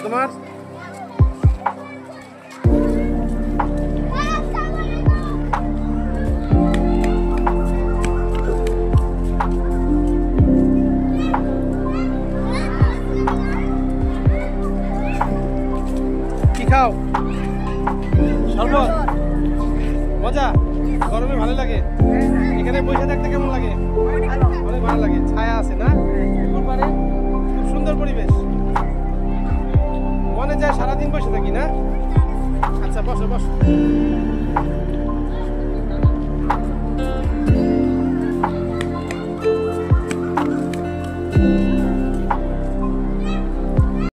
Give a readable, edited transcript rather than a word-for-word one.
তোমার কি খাও? শরবত মজা, গরমে ভালো লাগে। এখানে বসে থাকতে কেমন লাগে? অনেক ভালো লাগে, ছায়া আছে না? পুকুর পাড়ে খুব সুন্দর পরিবেশ, মনে যায় সারাদিন বসে থাকি না। আচ্ছা বসো বসো।